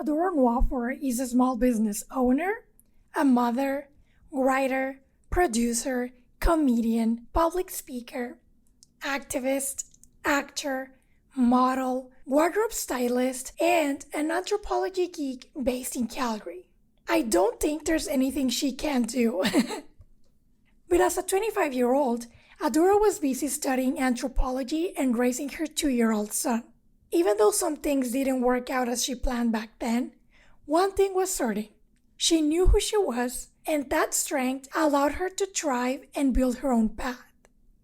Adora Nwofor is a small business owner, a mother, writer, producer, comedian, public speaker, activist, actor, model, wardrobe stylist, and an anthropology geek based in Calgary. I don't think there's anything she can't do. But as a 25-year-old, Adora was busy studying anthropology and raising her 2-year-old son. Even though some things didn't work out as she planned back then, one thing was certain. She knew who she was, and that strength allowed her to thrive and build her own path.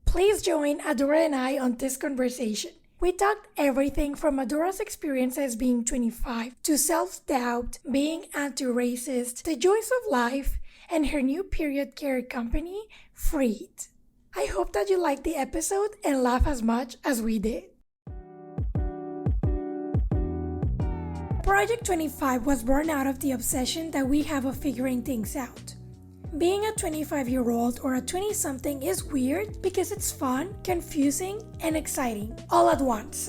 Please join Adora and I on this conversation. We talked everything from Adora's experiences being 25 to self-doubt, being anti-racist, the joys of life, and her new period care company, Freed. I hope that you liked the episode and laugh as much as we did. Project 25 was born out of the obsession that we have of figuring things out. Being a 25-year-old or a 20-something is weird because it's fun, confusing, and exciting all at once.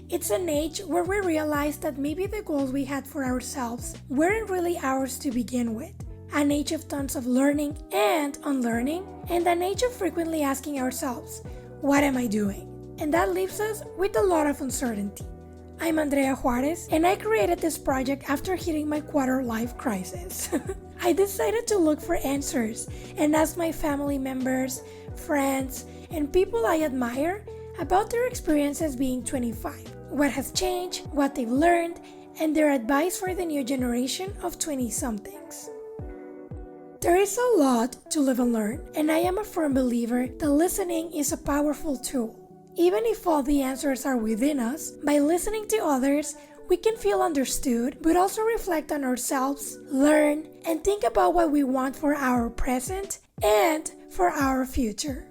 It's an age where we realize that maybe the goals we had for ourselves weren't really ours to begin with. An age of tons of learning and unlearning, and an age of frequently asking ourselves, what am I doing? And that leaves us with a lot of uncertainty. I'm Andrea Juarez, and I created this project after hitting my quarter-life crisis. I decided to look for answers and ask my family members, friends, and people I admire about their experiences being 25, what has changed, what they've learned, and their advice for the new generation of 20-somethings. There is a lot to live and learn, and I am a firm believer that listening is a powerful tool. Even if all the answers are within us, by listening to others, we can feel understood, but also reflect on ourselves, learn, and think about what we want for our present and for our future.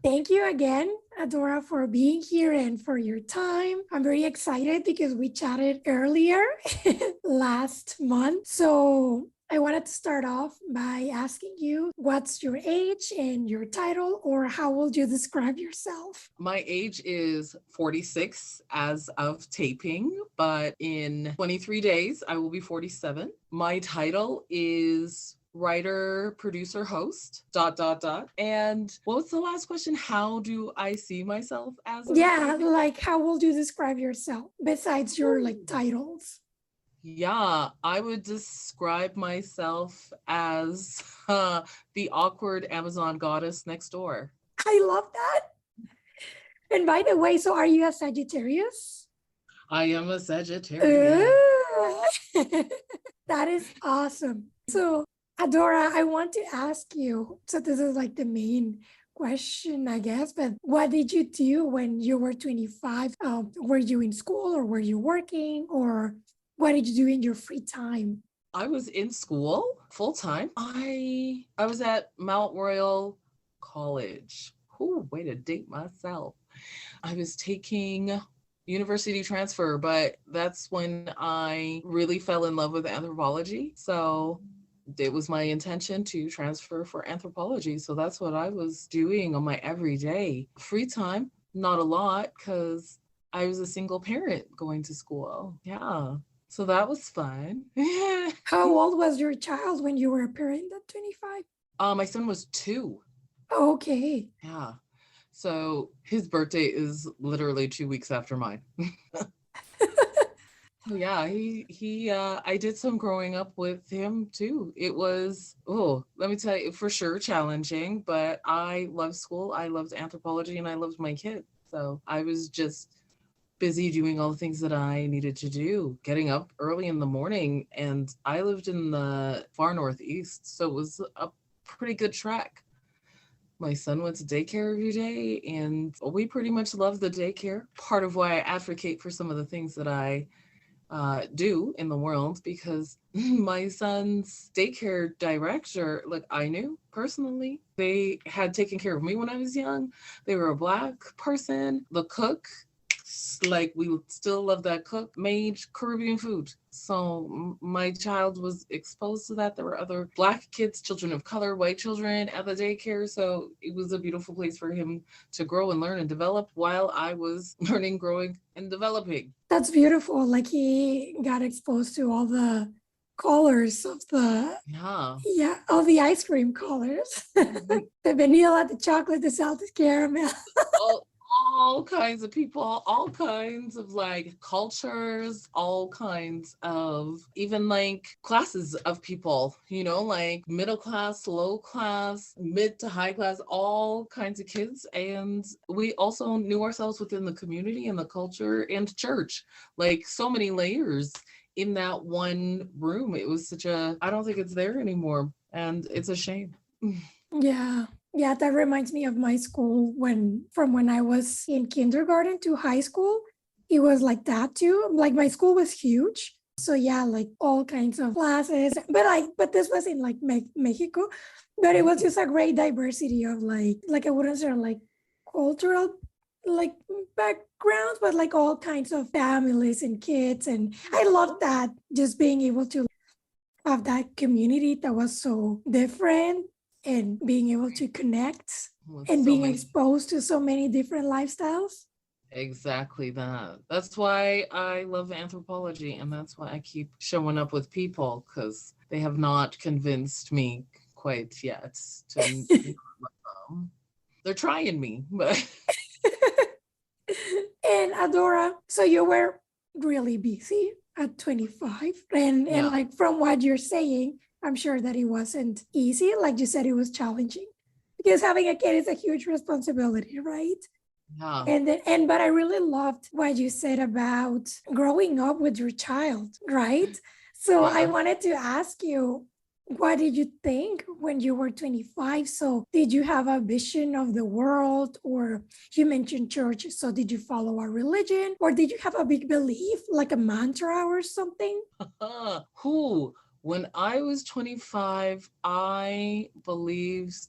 Thank you again, Adora, for being here and for your time. I'm very excited because we chatted earlier last month. So I wanted to start off by asking you, what's your age and your title, or how would you describe yourself? My age is 46 as of taping, but in 23 days, I will be 47. My title is writer, producer, host, ... And what was the last question? How do I see myself as a writer? Like how would you describe yourself besides your titles? Yeah, I would describe myself as the awkward Amazon goddess next door. I love that. And by the way, so are you a Sagittarius? I am a Sagittarius. That is awesome. So Adora, I want to ask you, so this is like the main question, I guess, but what did you do when you were 25? Were you in school or were you working, or what did you do in your free time? I was in school full time. I was at Mount Royal College. Ooh, way to date myself. I was taking university transfer, but that's when I really fell in love with anthropology. So it was my intention to transfer for anthropology. So that's what I was doing on my everyday free time. Not a lot, because I was a single parent going to school. Yeah. So that was fun. How old was your child when you were a parent at 25? My son was 2. Okay. Yeah. So his birthday is literally 2 weeks after mine. Yeah, I did some growing up with him too. It was, let me tell you, for sure challenging, but I loved school, I loved anthropology, and I loved my kid. So I was just busy doing all the things that I needed to do, getting up early in the morning, and I lived in the far northeast, so it was a pretty good trek. My son went to daycare every day, and we pretty much loved the daycare. Part of why I advocate for some of the things that I do in the world, because my son's daycare director, like I knew personally, they had taken care of me when I was young. They were a Black person. The cook, like we still love that cook made Caribbean food. So my child was exposed to that. There were other Black kids, children of color, white children at the daycare. So it was a beautiful place for him to grow and learn and develop while I was learning, growing, and developing. That's beautiful. Like he got exposed to all the colors of the, Yeah. yeah, all the ice cream colors. Mhm. The vanilla, the chocolate, the salted caramel. all, all kinds of people, all kinds of like cultures, all kinds of even like classes of people, like middle class, low class, mid to high class, all kinds of kids. And we also knew ourselves within the community and the culture and church, like so many layers in that one room. It was I don't think it's there anymore. And it's a shame. Yeah. Yeah, that reminds me of my school from when I was in kindergarten to high school. It was like that too. Like my school was huge. So yeah, like all kinds of classes. But this was in like Mexico. But it was just a great diversity of like I wouldn't say like cultural like backgrounds, but like all kinds of families and kids. And I loved that, just being able to have that community that was so different and being able to connect With and so being many. exposed to so many different lifestyles. Exactly that. That's why I love anthropology, and that's why I keep showing up with people, because they have not convinced me quite yet to. They're trying me, but And Adora, so you were really busy at 25, and yeah, like from what you're saying, I'm sure that it wasn't easy. Like you said, it was challenging because having a kid is a huge responsibility, right? yeah, But I really loved what you said about growing up with your child, right? So I yeah. wanted to ask you, what did you think when you were 25? So did you have a vision of the world, or you mentioned church, so did you follow a religion, or did you have a big belief like a mantra or something? Who? When I was 25, I believed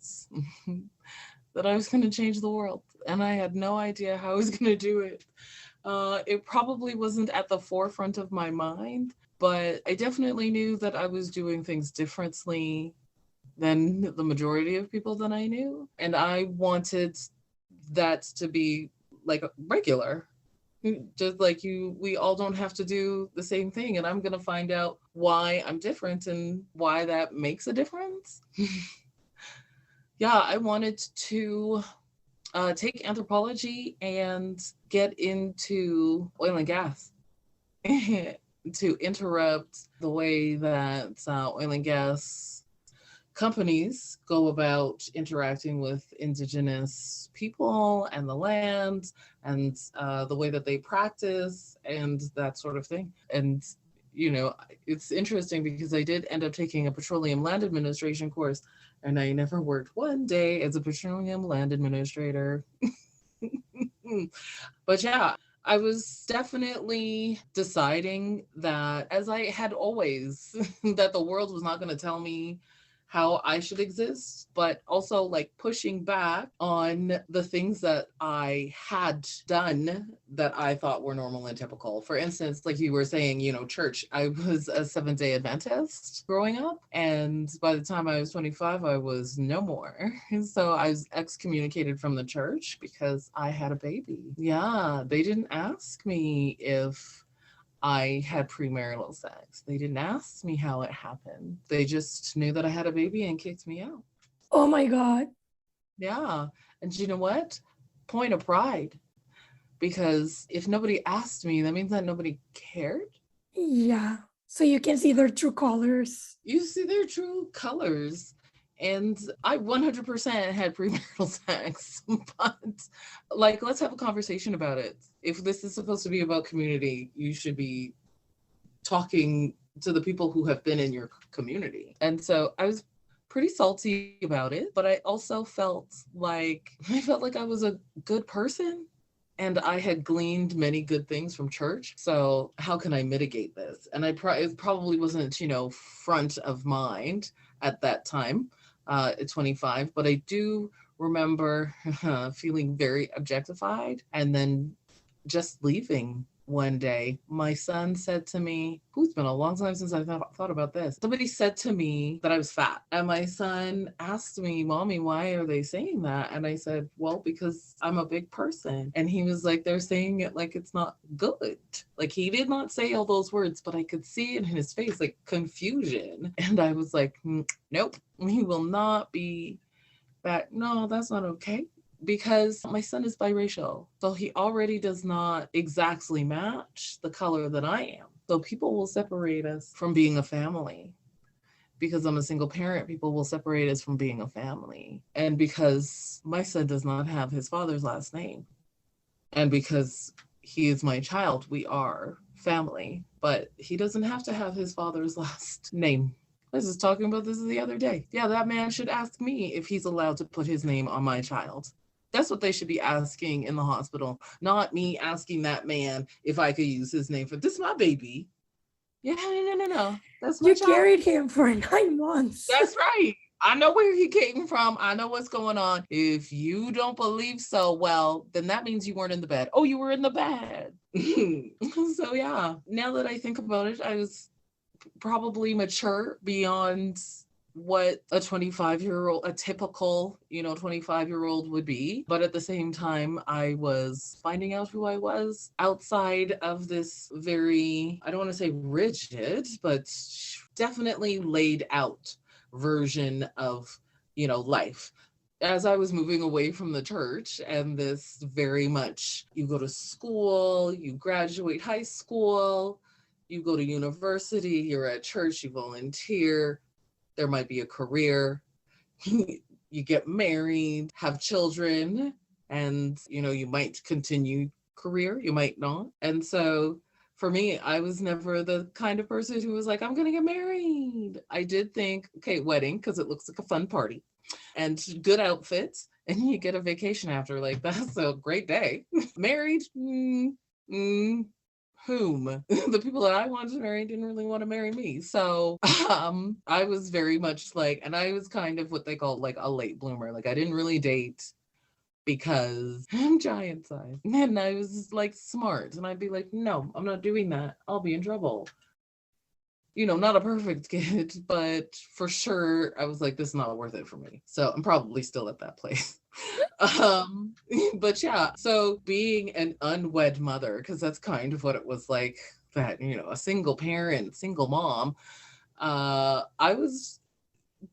that I was going to change the world, and I had no idea how I was going to do it. It probably wasn't at the forefront of my mind, but I definitely knew that I was doing things differently than the majority of people that I knew. And I wanted that to be like regular. Just like we all don't have to do the same thing. And I'm going to find out why I'm different and why that makes a difference. Yeah, I wanted to take anthropology and get into oil and gas to interrupt the way that oil and gas companies go about interacting with indigenous people and the land, and the way that they practice and that sort of thing. And it's interesting because I did end up taking a petroleum land administration course, and I never worked one day as a petroleum land administrator. But yeah, I was definitely deciding that, as I had always, that the world was not going to tell me how I should exist, but also like pushing back on the things that I had done that I thought were normal and typical. For instance, like you were saying, church, I was a Seventh-day Adventist growing up. And by the time I was 25, I was no more. So I was excommunicated from the church because I had a baby. Yeah, they didn't ask me if I had premarital sex. They didn't ask me how it happened. They just knew that I had a baby and kicked me out. Oh my God. Yeah. And you know what? Point of pride. Because if nobody asked me, that means that nobody cared. Yeah. So you can see their true colors. You see their true colors. And I 100% had premarital sex. But like, let's have a conversation about it. If this is supposed to be about community, you should be talking to the people who have been in your community. And so I was pretty salty about it, but I also felt like I was a good person, and I had gleaned many good things from church. So how can I mitigate this? And it probably wasn't, front of mind at that time, at 25, but I do remember feeling very objectified, and then just leaving one day, my son said to me, who's been a long time since I thought about this. Somebody said to me that I was fat. And my son asked me, Mommy, why are they saying that? And I said, well, because I'm a big person. And he was like, they're saying it like it's not good. Like he did not say all those words, but I could see in his face like confusion. And I was like, nope, he will not be fat. No, that's not okay, because my son is biracial. So he already does not exactly match the color that I am. So people will separate us from being a family. Because I'm a single parent, people will separate us from being a family. And because my son does not have his father's last name, and because he is my child, we are family. But he doesn't have to have his father's last name. I was just talking about this the other day. Yeah, that man should ask me if he's allowed to put his name on my child. That's what they should be asking in the hospital, not me asking that man if I could use his name for this is my baby. Yeah, no. That's my You child. carried him for 9 months. That's right. I know where he came from. I know what's going on. If you don't believe so, well, then that means you weren't in the bed. Oh, you were in the bed. So yeah, now that I think about it, I was probably mature beyond what a 25-year-old, a typical, 25-year-old would be. But at the same time, I was finding out who I was outside of this very, I don't want to say rigid, but definitely laid out version of, life. As I was moving away from the church and this very much, you go to school, you graduate high school, you go to university, you're at church, you volunteer, there might be a career, you get married, have children, and you might continue career, you might not. And so for me, I was never the kind of person who was like, I'm gonna get married. I did think, okay, wedding, because it looks like a fun party and good outfits, and you get a vacation after, like that's a great day. Married, whom the people that I wanted to marry didn't really want to marry me. So I was very much like, and I was kind of what they call like a late bloomer. Like I didn't really date because I'm giant size. And I was like smart. And I'd be like, no, I'm not doing that. I'll be in trouble. Not a perfect kid, but for sure I was like, this is not worth it for me. So I'm probably still at that place. But yeah, so being an unwed mother, because that's kind of what it was like, that, a single parent, single mom, I was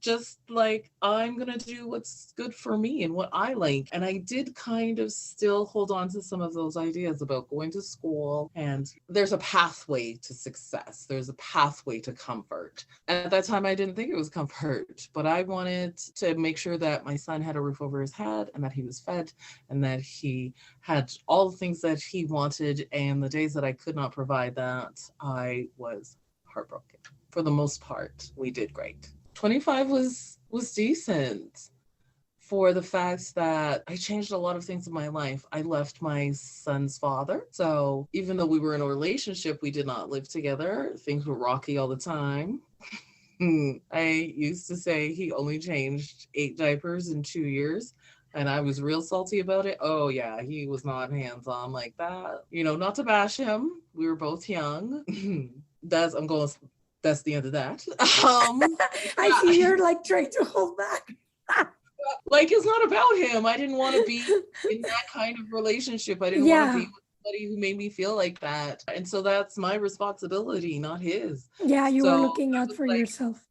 just like, I'm gonna do what's good for me and what I like. And I did kind of still hold on to some of those ideas about going to school, and there's a pathway to success, there's a pathway to comfort. At that time I didn't think it was comfort, but I wanted to make sure that my son had a roof over his head, and that he was fed, and that he had all the things that he wanted. And the days that I could not provide that, I was heartbroken. For the most part, we did great. 25 was decent, for the fact that I changed a lot of things in my life. I left my son's father. So even though we were in a relationship, we did not live together. Things were rocky all the time. I used to say he only changed 8 diapers in 2 years. And I was real salty about it. Oh yeah, he was not hands-on like that. Not to bash him. We were both young. That's the end of that. I see you're like trying to hold back. Like, it's not about him. I didn't want to be in that kind of relationship. I didn't want to be with somebody who made me feel like that. And so that's my responsibility, not his. Yeah, you were So looking I out was for like, yourself.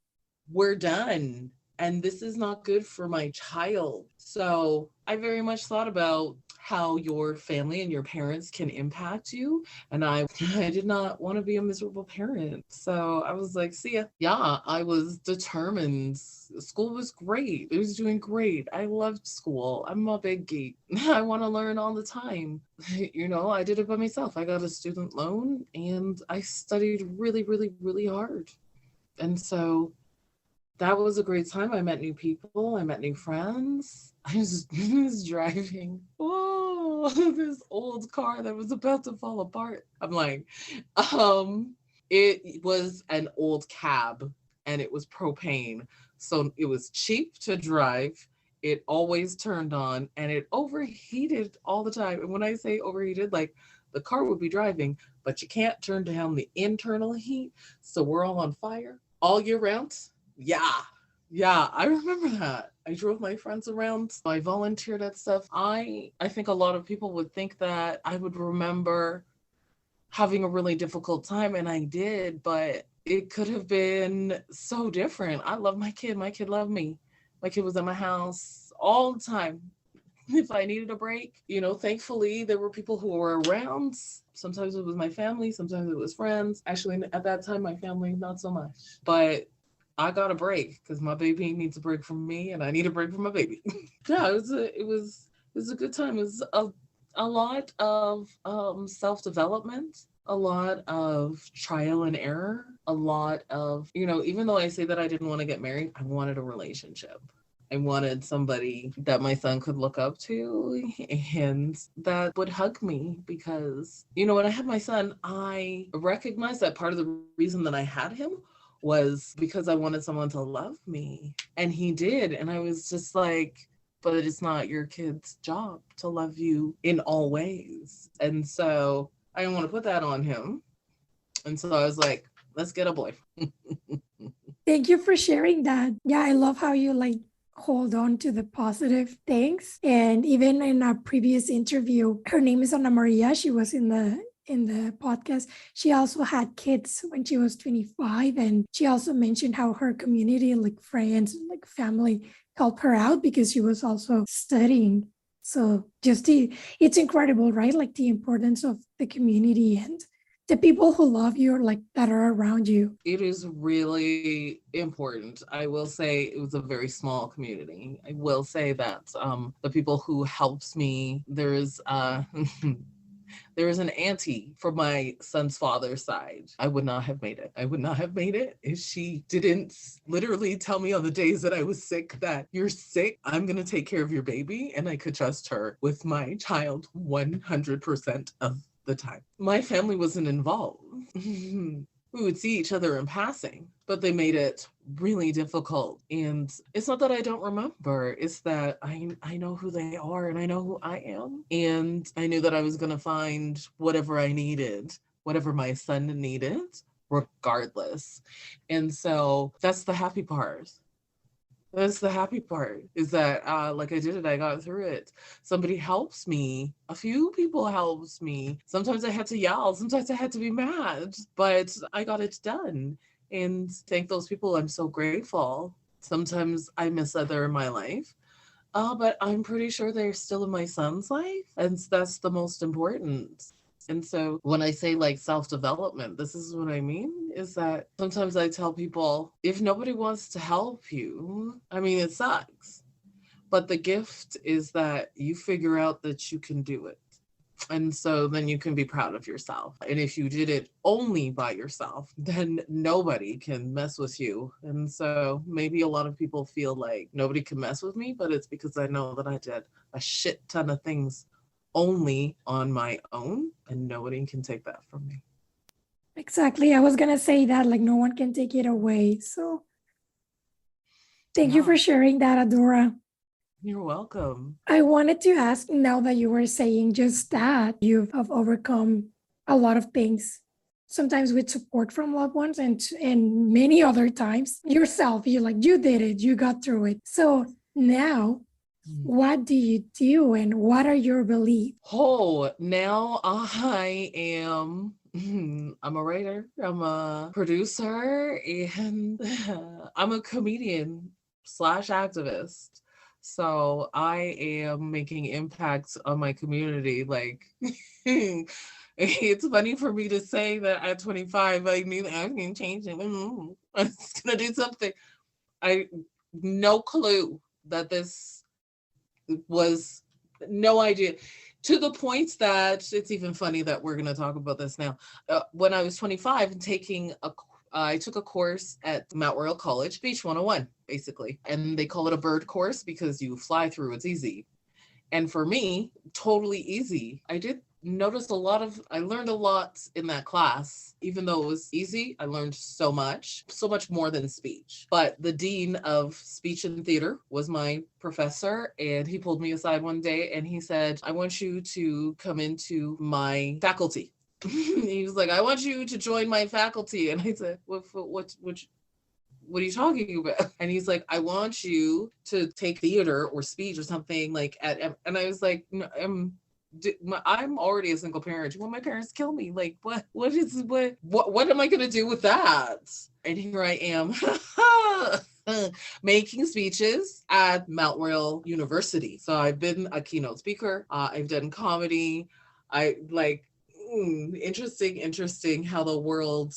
we're done. And this is not good for my child. So I very much thought about how your family and your parents can impact you. And I did not want to be a miserable parent. So I was like, see ya. Yeah, I was determined. School was great. It was doing great. I loved school. I'm a big geek. I want to learn all the time. I did it by myself. I got a student loan and I studied really, really, really hard. And so that was a great time. I met new people. I met new friends. I was driving, this old car that was about to fall apart. I'm like, it was an old cab, and it was propane. So it was cheap to drive. It always turned on, and it overheated all the time. And when I say overheated, like The car would be driving, but you can't turn down the internal heat. So we're all on fire all year round. Yeah. Yeah, I remember that. I drove my friends around. I volunteered at stuff. I think a lot of people would think that I would remember having a really difficult time, and I did, but it could have been so different. I love my kid. My kid loved me. My kid was at my house all the time. If I needed a break, thankfully there were people who were around. Sometimes it was my family, sometimes it was friends. Actually, at that time, my family, not so much. But I got a break because my baby needs a break from me, and I need a break from my baby. Yeah, it was a good time. It was a lot of self-development, a lot of trial and error, a lot of, even though I say that I didn't want to get married, I wanted a relationship. I wanted somebody that my son could look up to and that would hug me because, when I had my son, I recognized that part of the reason that I had him was because I wanted someone to love me. And he did. And I was just like, but it's not your kid's job to love you in all ways. And so I didn't want to put that on him. And so I was like, let's get a boyfriend. Thank you for sharing that. Yeah, I love how you hold on to the positive things. And even in our previous interview, her name is Ana Maria. She was in the podcast. She also had kids when she was 25. And she also mentioned how her community, friends, family, helped her out because she was also studying. So it's incredible, right? The importance of the community and the people who love you or that are around you. It is really important. I will say it was a very small community. I will say that the people who helped me, there's there is an auntie from my son's father's side. I would not have made it. I would not have made it if she didn't literally tell me on the days that I was sick that you're sick, I'm going to take care of your baby. And I could trust her with my child 100% of the time. My family wasn't involved. We would see each other in passing, but they made it really difficult. And it's not that I don't remember, it's that I know who they are and I know who I am. And I knew that I was going to find whatever I needed, whatever my son needed, regardless. And so that's the happy part. That's the happy part is that I did it, I got through it. Somebody helps me. A few people helps me. Sometimes I had to yell. Sometimes I had to be mad, but I got it done. And thank those people. I'm so grateful. Sometimes I miss that they're in my life, but I'm pretty sure they're still in my son's life. And that's the most important. And so when I say self-development, this is what I mean, is that sometimes I tell people, if nobody wants to help you, it sucks. But the gift is that you figure out that you can do it. And so then you can be proud of yourself. And if you did it only by yourself, then nobody can mess with you. And so maybe a lot of people feel like nobody can mess with me, but it's because I know that I did a shit ton of things only on my own, and nobody can take that from me. Exactly. I was going to say that, no one can take it away. So thank you for sharing that, Adora. You're welcome. I wanted to ask, now that you were saying just that, you have overcome a lot of things, sometimes with support from loved ones and many other times yourself. You did it, you got through it. So now, what do you do and what are your beliefs? Oh, now I am, I'm a writer, I'm a producer, and I'm a comedian / activist. So I am making impacts on my community. It's funny for me to say that at 25, I knew that I was going to change it. I was going to do something. No clue that this was, no idea. To the point that it's even funny that we're going to talk about this now. When I was 25 and I took a course at Mount Royal College, Beach 101, basically. And they call it a bird course because you fly through, it's easy. And for me, totally easy. I did I learned a lot in that class. Even though it was easy, I learned so much more than speech. But the dean of speech and theater was my professor, and he pulled me aside one day and he said, I want you to come into my faculty. He was like, I want you to join my faculty. And I said, what are you talking about? And he's like, I want you to take theater or speech or something like and I was like, no, I'm already a single parent. Will my parents kill me? Like, what am I going to do with that? And here I am making speeches at Mount Royal University. So I've been a keynote speaker. I've done comedy. I like, interesting how the world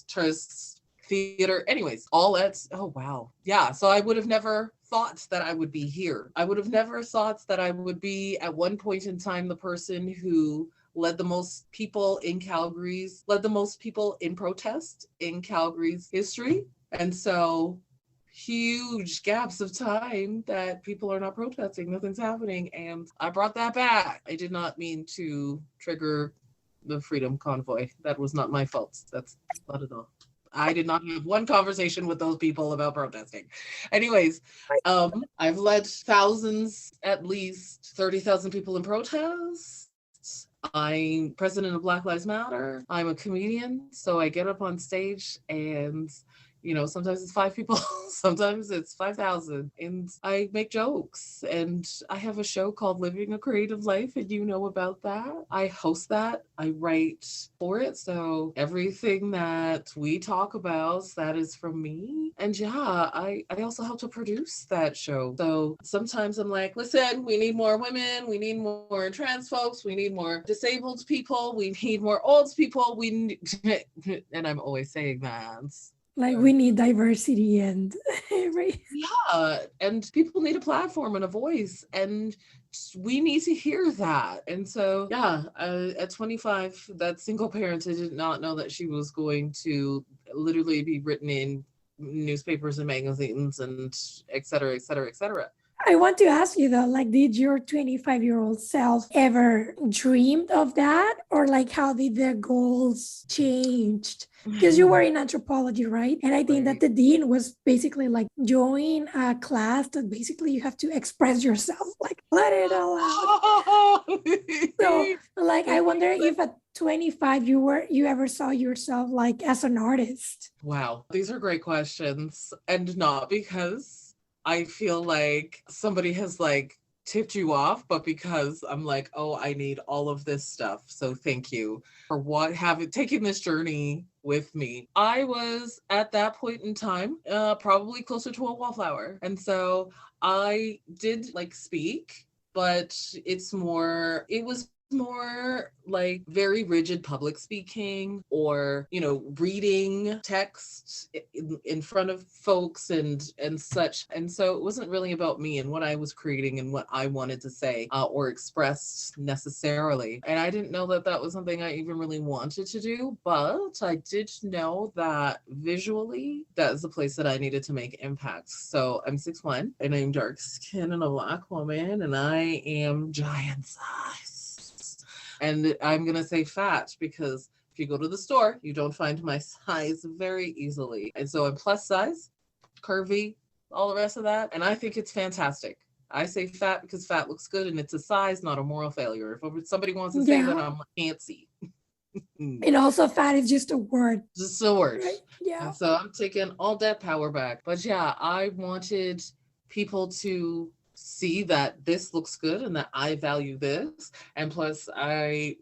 turns theater. Anyways, all that's, oh wow. Yeah. So I would have never thought that I would be here. I would have never thought that I would be at one point in time the person who led the most people in protest in Calgary's history. And so huge gaps of time that people are not protesting, nothing's happening. And I brought that back. I did not mean to trigger the Freedom Convoy. That was not my fault. That's not at all. I did not have one conversation with those people about protesting. Anyways, I've led thousands, at least 30,000 people in protest. I'm president of Black Lives Matter. I'm a comedian, so I get up on stage and sometimes it's 5 people, sometimes it's 5,000, and I make jokes. And I have a show called Living a Creative Life, and you know about that. I host that. I write for it. So everything that we talk about, that is from me. And yeah, I also help to produce that show. So sometimes I'm like, listen, we need more women. We need more trans folks. We need more disabled people. We need more old people. And I'm always saying that. Like, we need diversity and right. Yeah, and people need a platform and a voice, and we need to hear that. And so, yeah, at 25, that single parent, I did not know that she was going to literally be written in newspapers and magazines and et cetera, et cetera, et cetera. I want to ask you though, like, did your 25-year-old self ever dreamed of that? Or like, how did their goals changed? Because you were in anthropology, right? And I think that the dean was basically like, join a class that basically you have to express yourself, like let it all out. So like, I wonder if at 25 you ever saw yourself like as an artist. Wow, these are great questions. And not because I feel like somebody has like tipped you off, but because I'm like, oh, I need all of this stuff. So thank you for taking this journey with me. I was at that point in time, probably closer to a wallflower. And so I did like speak, but it was more like very rigid public speaking, or reading text in front of folks and such. And so it wasn't really about me and what I was creating and what I wanted to say or express necessarily. And I didn't know that that was something I even really wanted to do, but I did know that visually that is the place that I needed to make impact. So I'm 6'1" and I'm dark skinned and a Black woman, and I am giant size. And I'm going to say fat because if you go to the store, you don't find my size very easily. And so I'm plus size, curvy, all the rest of that. And I think it's fantastic. I say fat because fat looks good and it's a size, not a moral failure. If somebody wants to say that, I'm fancy. And also fat is just a word. Just a word. Right? Yeah. And so I'm taking all that power back. But yeah, I wanted people to see that this looks good and that I value this. And plus I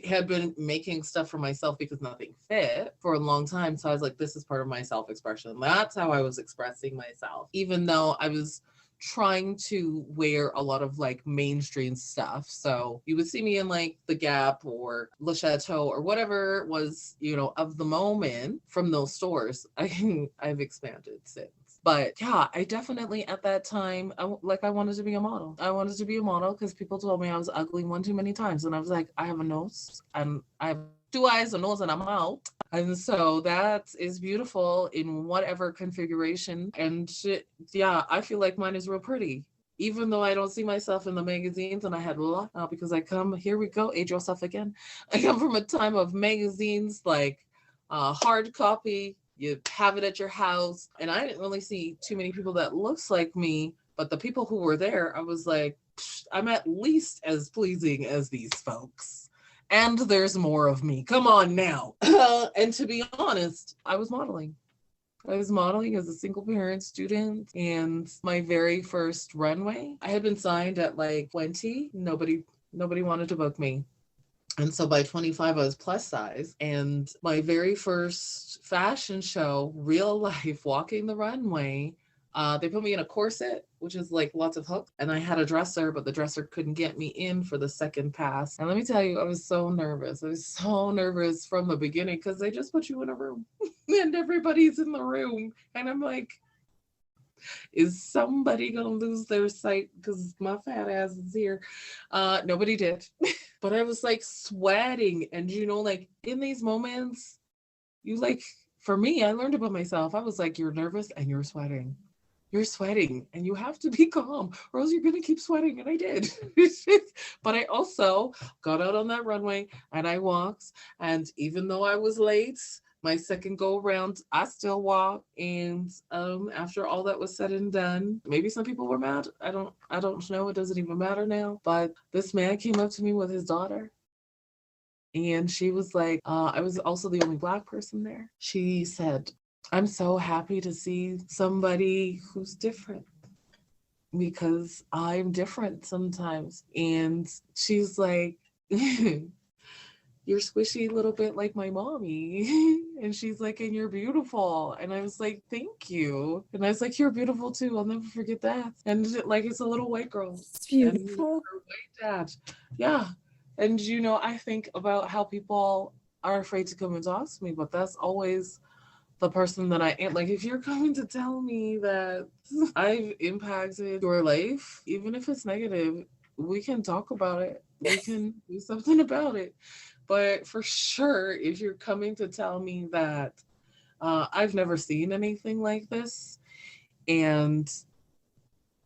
had been making stuff for myself because nothing fit for a long time. So I was like, this is part of my self-expression. That's how I was expressing myself, even though I was trying to wear a lot of like mainstream stuff. So you would see me in like the Gap or Le Chateau or whatever was, of the moment from those stores. I've expanded since. But yeah, I definitely at that time, I wanted to be a model. I wanted to be a model because people told me I was ugly one too many times. And I was like, I have a nose and I have 2 eyes, a nose, and a mouth. And so that is beautiful in whatever configuration. And yeah, I feel like mine is real pretty. even though I don't see myself in the magazines, and I had a lot because I come, here we go, age yourself again. I come from a time of magazines, like hard copy, you have it at your house. And I didn't really see too many people that looks like me, but the people who were there, I was like, I'm at least as pleasing as these folks. And there's more of me. Come on now. And to be honest, I was modeling. I was modeling as a single parent student, and my very first runway, I had been signed at like 20. Nobody wanted to book me. And so by 25, I was plus size. And my very first fashion show, real life, walking the runway, they put me in a corset, which is like lots of hooks. And I had a dresser, but the dresser couldn't get me in for the second pass. And let me tell you, I was so nervous. I was so nervous from the beginning because they just put you in a room and everybody's in the room. And I'm like, is somebody gonna lose their sight because my fat ass is here? Nobody did. But I was like sweating. And like in these moments, you like, for me, I learned about myself. I was like, you're nervous and you're sweating. You're sweating and you have to be calm or else you're going to keep sweating. And I did. But I also got out on that runway and I walked. And even though I was late, my second go around, I still walked. And after all that was said and done, maybe some people were mad. I don't know. It doesn't even matter now. But this man came up to me with his daughter. And she was like, I was also the only Black person there. She said, I'm so happy to see somebody who's different because I'm different sometimes. And she's like, you're squishy a little bit like my mommy. And she's like, and you're beautiful. And I was like, thank you. And I was like, you're beautiful too. I'll never forget that. And like, it's a little white girl. It's beautiful. And her white dad. Yeah. And I think about how people are afraid to come and talk to me, but that's always the person that I am. Like, if you're coming to tell me that I've impacted your life, even if it's negative, we can talk about it. We can do something about it. But for sure, if you're coming to tell me that I've never seen anything like this, and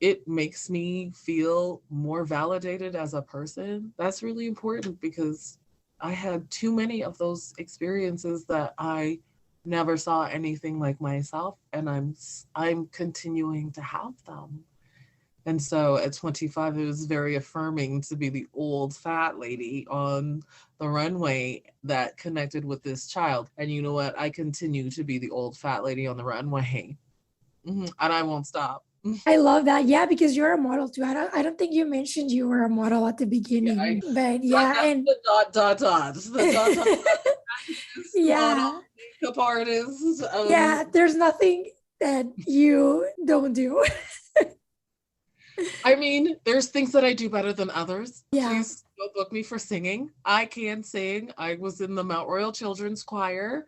it makes me feel more validated as a person, that's really important because I had too many of those experiences that I never saw anything like myself, and I'm continuing to have them. And so at 25, it was very affirming to be the old fat lady on the runway that connected with this child. And you know what? I continue to be the old fat lady on the runway. And I won't stop. I love that. Yeah, because you're a model too. I don't think you mentioned you were a model at the beginning. But yeah, and the the yeah, model, makeup artist. Yeah, there's nothing that you don't do. I mean, there's things that I do better than others. Yeah. Please don't book me for singing. I can sing. I was in the Mount Royal Children's Choir.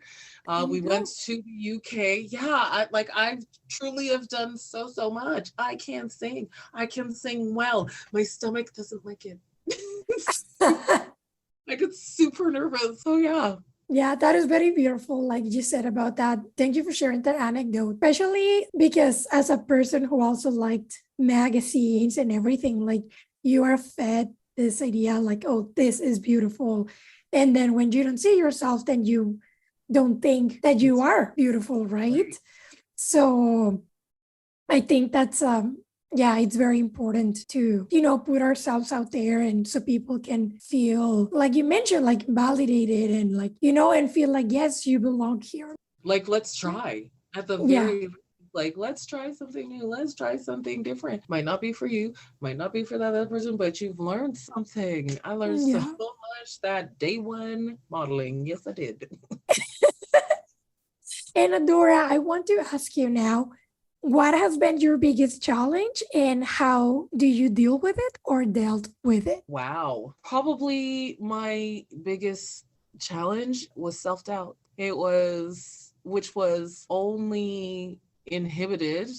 We went to the UK. Yeah, I truly have done so much. I can sing. I can sing well. My stomach doesn't like it. I get super nervous. So yeah. Yeah, that is very beautiful, like you said about that. Thank you for sharing that anecdote, especially because as a person who also liked magazines and everything, like you are fed this idea like, oh, this is beautiful. And then when you don't see yourself, then you don't think that you are beautiful, right? So I think that's yeah, it's very important to, put ourselves out there and so people can feel, like you mentioned, like validated and like, and feel like, yes, you belong here. Like, let's try at the very, like, let's try something new. Let's try something different. Might not be for you, might not be for that other person, but you've learned something. I learned so much that day one modeling. Yes, I did. And Adora, I want to ask you now, what has been your biggest challenge and how do you deal with it or dealt with it? Wow. Probably my biggest challenge was self-doubt. Which was only inhibited,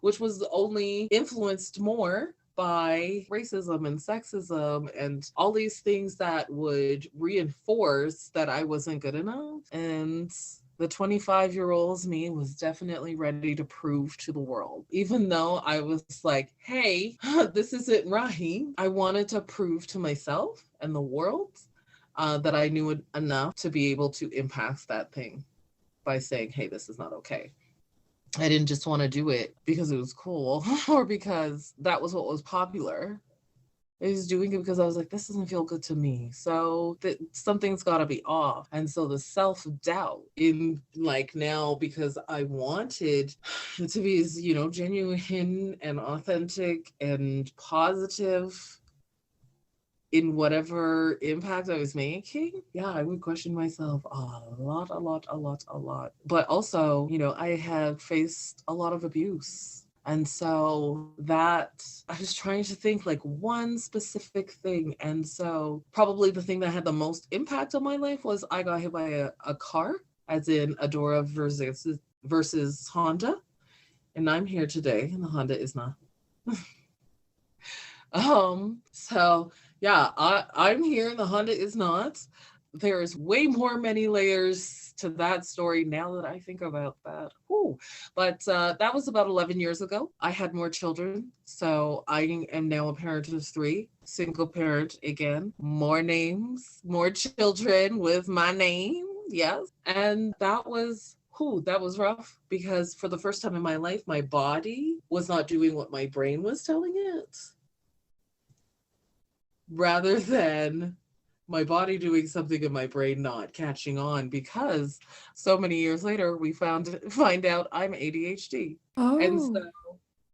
which was only influenced more by racism and sexism and all these things that would reinforce that I wasn't good enough. And The 25-year-old me was definitely ready to prove to the world. Even though I was like, hey, this isn't right. I wanted to prove to myself and the world that I knew enough to be able to impact that thing by saying, hey, this is not okay. I didn't just want to do it because it was cool or because that was what was popular. I was doing it because I was like, this doesn't feel good to me. So something's got to be off. And so the self-doubt in like now, because I wanted to be as, genuine and authentic and positive in whatever impact I was making, yeah, I would question myself a lot. But also, I had faced a lot of abuse. And so that I was trying to think like one specific thing. And so probably the thing that had the most impact on my life was I got hit by a car, as in Adora versus Honda. And I'm here today and the Honda is not. So yeah, I'm here and the Honda is not. There's way more many layers to that story now that I think about that. Whew. But that was about 11 years ago. I had more children. So I am now a parent of 3, single parent again, more names, more children with my name. Yes. And that was rough because for the first time in my life, my body was not doing what my brain was telling it, rather than my body doing something and my brain not catching on, because so many years later we find out I'm ADHD. Oh. And so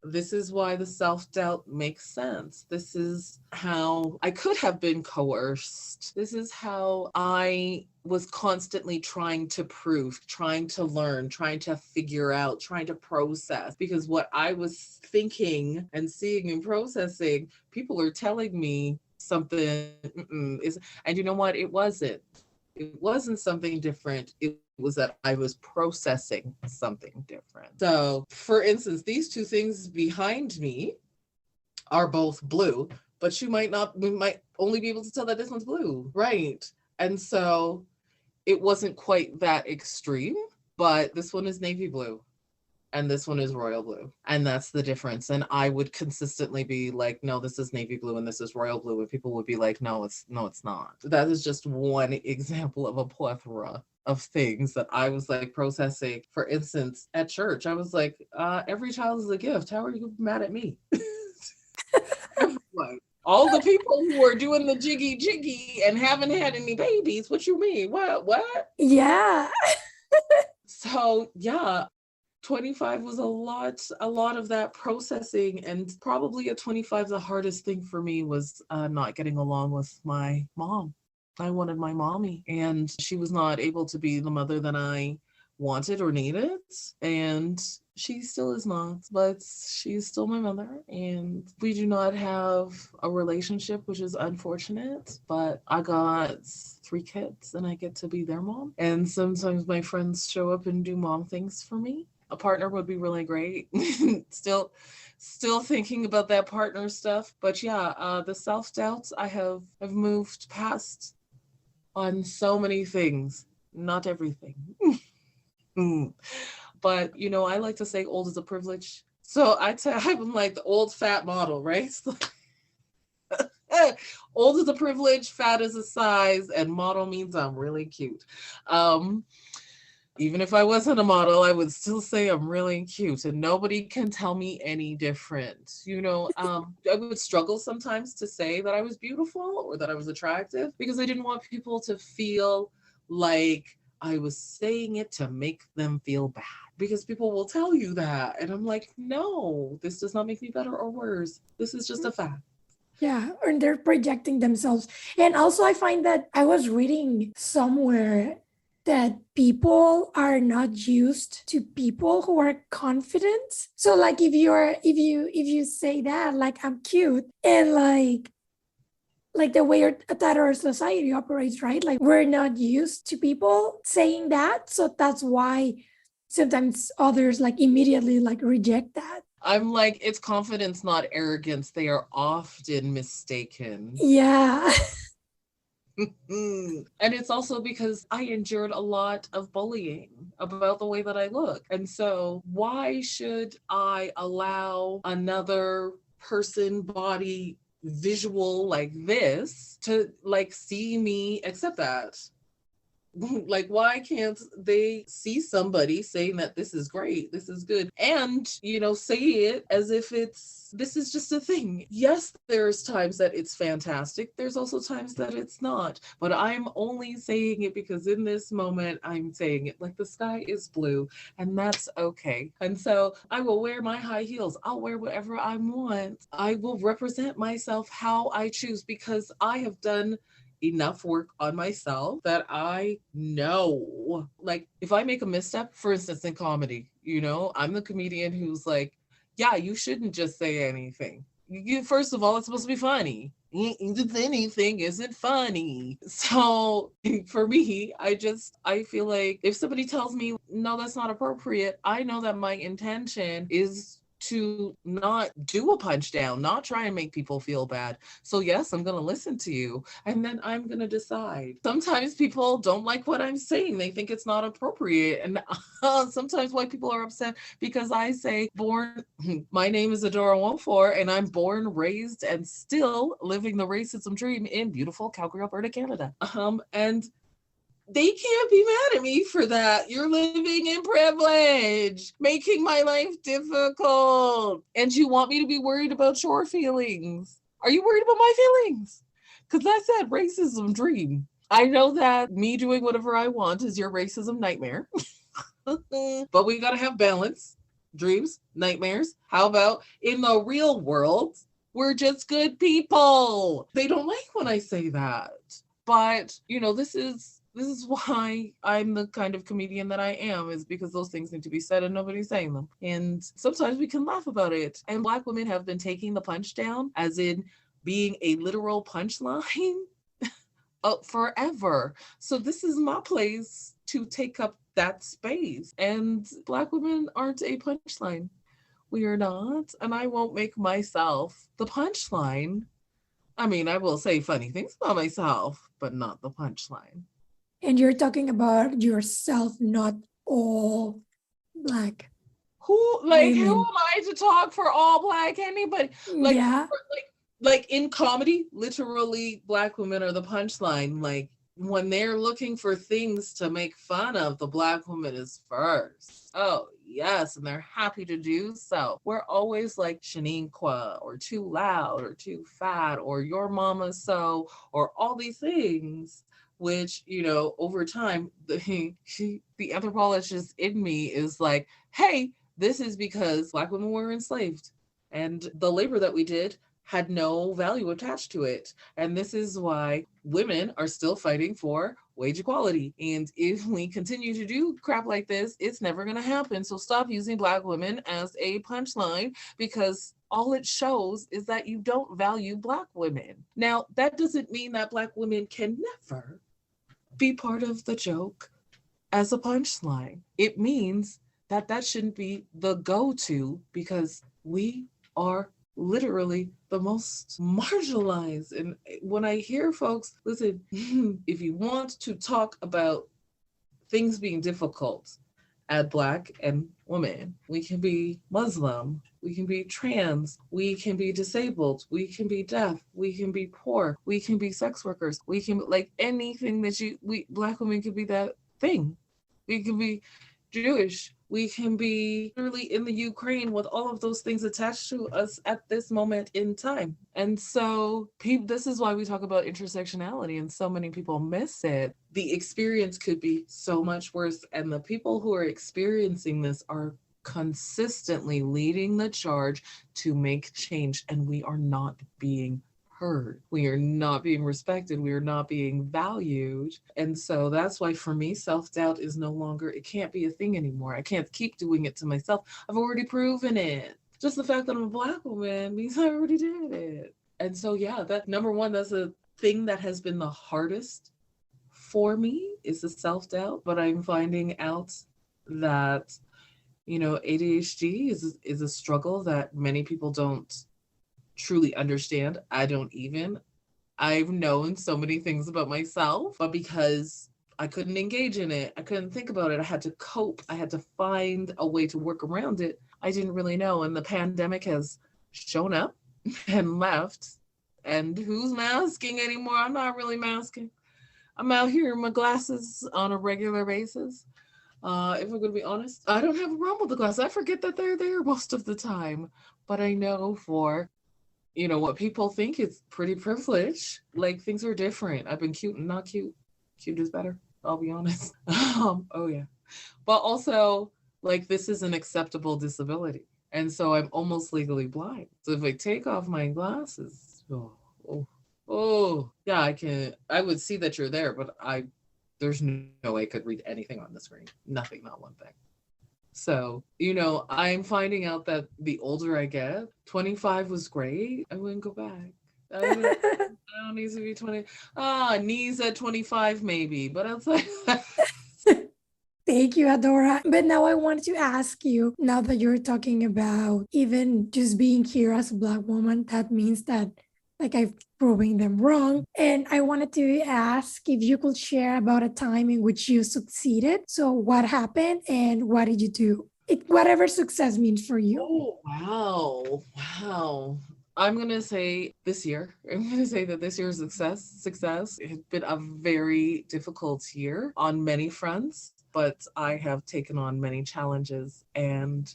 this is why the self-doubt makes sense. This is how I could have been coerced. This is how I was constantly trying to prove, trying to learn, trying to figure out, trying to process, because what I was thinking and seeing and processing, people are telling me something is, and you know what? It wasn't something different. It was that I was processing something different. So, for instance, these 2 things behind me are both blue, but we might only be able to tell that this one's blue, right? And so it wasn't quite that extreme, but this one is navy blue and this one is royal blue. And that's the difference. And I would consistently be like, no, this is navy blue and this is royal blue. And people would be like, no, it's not. That is just one example of a plethora of things that I was like processing. For instance, at church, I was like, every child is a gift. How are you mad at me? Everyone. All the people who are doing the jiggy and haven't had any babies, what you mean? What? Yeah. So yeah, 25 was a lot of that processing, and probably at 25 the hardest thing for me was not getting along with my mom. I wanted my mommy, and she was not able to be the mother that I wanted or needed, and she still is not, but she's still my mother, and we do not have a relationship, which is unfortunate, but I got 3 kids and I get to be their mom, and sometimes my friends show up and do mom things for me. A partner would be really great. Still thinking about that partner stuff. But yeah, the self-doubts I've moved past on so many things. Not everything. But I like to say old is a privilege. So I'm like the old fat model, right? Old is a privilege, fat is a size, and model means I'm really cute. Even if I wasn't a model, I would still say I'm really cute, and nobody can tell me any different. I would struggle sometimes to say that I was beautiful or that I was attractive because I didn't want people to feel like I was saying it to make them feel bad, because people will tell you that. And I'm like, no, this does not make me better or worse. This is just a fact. Yeah, and they're projecting themselves. And also I find that I was reading somewhere that people are not used to people who are confident. So like if you say that, like I'm cute, and like the way that our society operates, right? Like we're not used to people saying that. So that's why sometimes others like immediately like reject that. I'm like, it's confidence, not arrogance. They are often mistaken. Yeah. And it's also because I endured a lot of bullying about the way that I look. And so why should I allow another person body visual like this to like see me accept that? Like, why can't they see somebody saying that this is great, this is good, and, say it as if this is just a thing? Yes, there's times that it's fantastic. There's also times that it's not. But I'm only saying it because in this moment, I'm saying it like the sky is blue, and that's okay. And so I will wear my high heels. I'll wear whatever I want. I will represent myself how I choose because I have done enough work on myself that I know, like, if I make a misstep, for instance, in comedy, I'm the comedian who's like, yeah, you shouldn't just say anything. First of all, it's supposed to be funny. Anything isn't funny. So for me, I feel like if somebody tells me, no, that's not appropriate, I know that my intention is to not do a punch down, not try and make people feel bad. So yes, I'm going to listen to you and then I'm going to decide. Sometimes people don't like what I'm saying. They think it's not appropriate. And sometimes white people are upset because I say my name is Adora Nwofor and I'm born, raised, and still living the racism dream in beautiful Calgary, Alberta, Canada. And they can't be mad at me for that. You're living in privilege, making my life difficult. And you want me to be worried about your feelings. Are you worried about my feelings? Because I said racism dream. I know that me doing whatever I want is your racism nightmare. But we got to have balance. Dreams, nightmares. How about in the real world, we're just good people? They don't like when I say that. But, this is why I'm the kind of comedian that I am, is because those things need to be said and nobody's saying them. And sometimes we can laugh about it. And Black women have been taking the punch down, as in being a literal punchline, forever. So this is my place to take up that space. And Black women aren't a punchline. We are not. And I won't make myself the punchline. I mean, I will say funny things about myself, but not the punchline. And you're talking about yourself, not all Black. Who am I to talk for all Black anybody? Yeah. Like in comedy, literally Black women are the punchline. Like when they're looking for things to make fun of, the Black woman is first. Oh, yes, and they're happy to do so. We're always like Shaniqua, or too loud, or too fat, or your mama so, or all these things, which, over time, the anthropologist in me is like, hey, this is because Black women were enslaved and the labor that we did had no value attached to it. And this is why women are still fighting for wage equality. And if we continue to do crap like this, it's never going to happen. So stop using Black women as a punchline, because all it shows is that you don't value Black women. Now, that doesn't mean that Black women can never be part of the joke as a punchline. It means that shouldn't be the go-to, because we are literally the most marginalized. And when I hear folks, listen, if you want to talk about things being difficult at Black and women, we can be Muslim, we can be trans, we can be disabled, we can be deaf, we can be poor, we can be sex workers, we can, like, anything that Black women can be that thing. We can be Jewish, we can be literally in the Ukraine with all of those things attached to us at this moment in time. And so this is why we talk about intersectionality, and so many people miss it. The experience could be so much worse, and the people who are experiencing this are consistently leading the charge to make change, and we are not being heard. We are not being respected. We are not being valued. And so that's why, for me, self-doubt is no longer, it can't be a thing anymore. I can't keep doing it to myself. I've already proven it. Just the fact that I'm a Black woman means I already did it. And so, yeah, that number one, that's a thing that has been the hardest for me, is the self-doubt. But I'm finding out that, ADHD is a struggle that many people don't truly understand. I don't even. I've known so many things about myself, but because I couldn't engage in it, I couldn't think about it, I had to cope, I had to find a way to work around it. I didn't really know. And the pandemic has shown up and left. And who's masking anymore? I'm not really masking. I'm out here in my glasses on a regular basis. If I'm going to be honest, I don't have a problem with the glasses. I forget that they're there most of the time. But I know for, what people think is pretty privileged. Like, things are different. I've been cute and not cute. Cute is better, I'll be honest. Oh, yeah. But also, like, this is an acceptable disability. And so I'm almost legally blind. So if I take off my glasses, yeah, I would see that you're there, but there's no way I could read anything on the screen. Nothing, not one thing. So, I'm finding out that the older I get, 25 was great. I wouldn't go back. I don't need to be 20. Knees at 25 maybe, but outside. Thank you, Adora. But now I wanted to ask you, now that you're talking about even just being here as a Black woman, that means that like I've proving them wrong. And I wanted to ask if you could share about a time in which you succeeded. So what happened and what did you do? Whatever success means for you. Oh, wow. Wow. I'm going to say this year. I'm going to say that this year's success. It has been a very difficult year on many fronts, but I have taken on many challenges and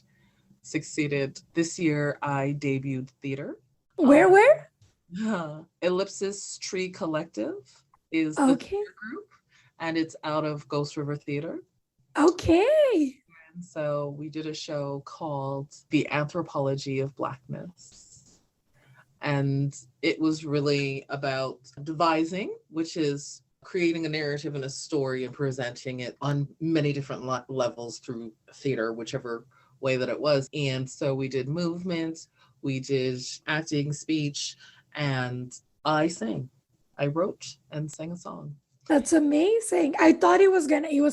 succeeded. This year, I debuted theater. Where? Ellipsis Tree Collective is the theater group, and it's out of Ghost River Theater. Okay. And so we did a show called The Anthropology of Blackness. And it was really about devising, which is creating a narrative and a story and presenting it on many different levels through theater, whichever way that it was. And so we did movement, we did acting, speech, and I sang. I wrote and sang a song. That's amazing. I thought it was